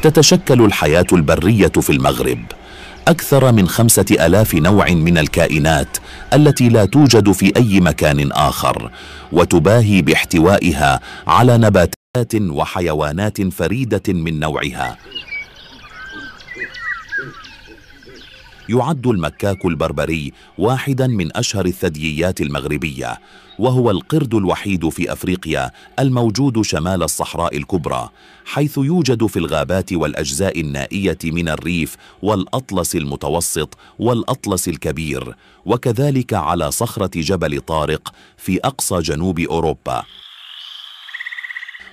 تتشكل الحياة البرية في المغرب أكثر من 5000 نوع من الكائنات التي لا توجد في أي مكان آخر، وتباهي باحتوائها على نباتات وحيوانات فريدة من نوعها. يعد المكاك البربري واحدا من أشهر الثدييات المغربية، وهو القرد الوحيد في أفريقيا الموجود شمال الصحراء الكبرى، حيث يوجد في الغابات والأجزاء النائية من الريف والأطلس المتوسط والأطلس الكبير، وكذلك على صخرة جبل طارق في أقصى جنوب أوروبا.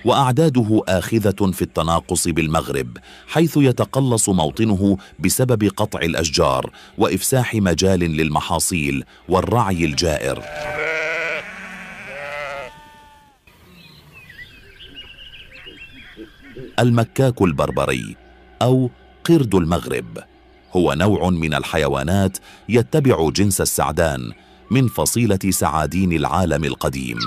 وأعداده آخذة في التناقص بالمغرب، حيث يتقلص موطنه بسبب قطع الأشجار وإفساح مجال للمحاصيل والرعي الجائر. المكاك البربري أو قرد المغرب هو نوع من الحيوانات يتبع جنس السعدان من فصيلة سعادين العالم القديم.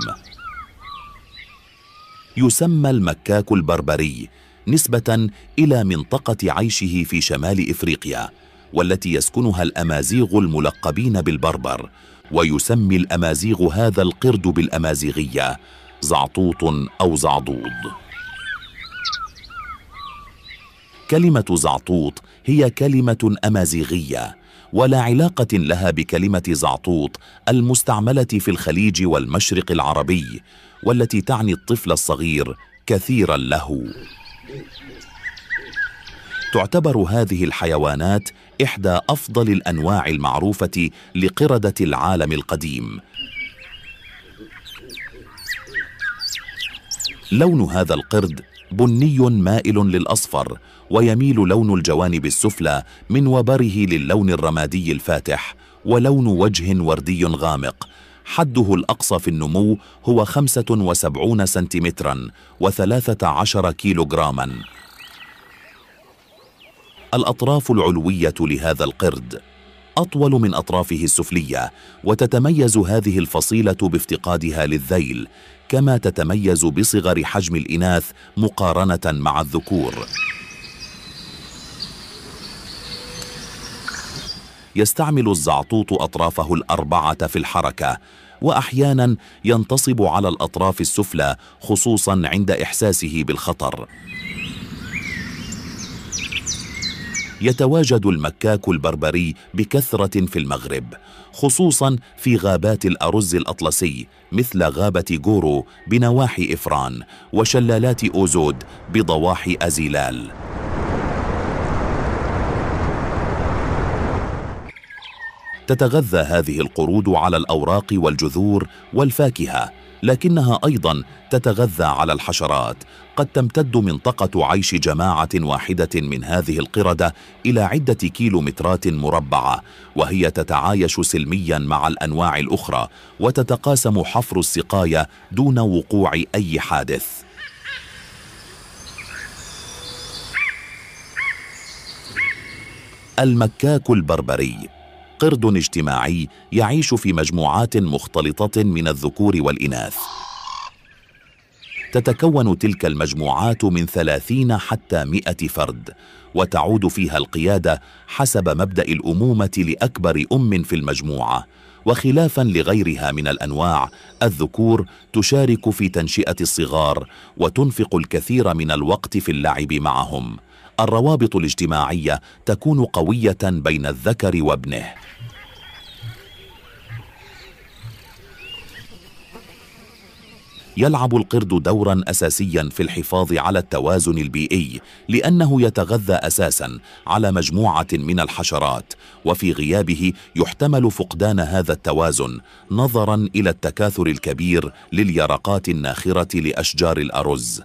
يسمى المكاك البربري نسبة إلى منطقة عيشه في شمال إفريقيا، والتي يسكنها الأمازيغ الملقبين بالبربر، ويسمي الأمازيغ هذا القرد بالأمازيغية زعطوط أو زعضوض. كلمة زعطوط هي كلمة أمازيغية، ولا علاقة لها بكلمة زعطوط المستعملة في الخليج والمشرق العربي، والتي تعني الطفل الصغير كثيرا له. تعتبر هذه الحيوانات إحدى أفضل الأنواع المعروفة لقردة العالم القديم. لون هذا القرد بني مائل للأصفر، ويميل لون الجوانب السفلى من وبره للون الرمادي الفاتح، ولون وجه وردي غامق. حده الأقصى في النمو هو 75 سنتيمترا و13 كيلوغراما. الأطراف العلوية لهذا القرد أطول من أطرافه السفلية، وتتميز هذه الفصيلة بافتقادها للذيل، كما تتميز بصغر حجم الإناث مقارنة مع الذكور. يستعمل الزعطوط أطرافه الأربعة في الحركة، وأحيانا ينتصب على الأطراف السفلى، خصوصا عند إحساسه بالخطر. يتواجد المكاك البربري بكثرة في المغرب، خصوصا في غابات الأرز الأطلسي مثل غابة غورو بنواحي إفران، وشلالات أوزود بضواحي أزيلال. تتغذى هذه القرود على الأوراق والجذور والفاكهة، لكنها أيضا تتغذى على الحشرات. قد تمتد منطقة عيش جماعة واحدة من هذه القردة إلى عدة كيلومترات مربعة، وهي تتعايش سلميا مع الأنواع الأخرى، وتتقاسم حفر السقاية دون وقوع أي حادث. المكاك البربري قرد اجتماعي يعيش في مجموعات مختلطة من الذكور والإناث. تتكون تلك المجموعات من 30 حتى 100 فرد، وتعود فيها القيادة حسب مبدأ الأمومة لأكبر أم في المجموعة. وخلافا لغيرها من الأنواع، الذكور تشارك في تنشئة الصغار وتنفق الكثير من الوقت في اللعب معهم. الروابط الاجتماعية تكون قوية بين الذكر وابنه. يلعب القرد دورا أساسيا في الحفاظ على التوازن البيئي، لأنه يتغذى أساسا على مجموعة من الحشرات، وفي غيابه يحتمل فقدان هذا التوازن نظرا إلى التكاثر الكبير لليرقات الناخرة لأشجار الأرز.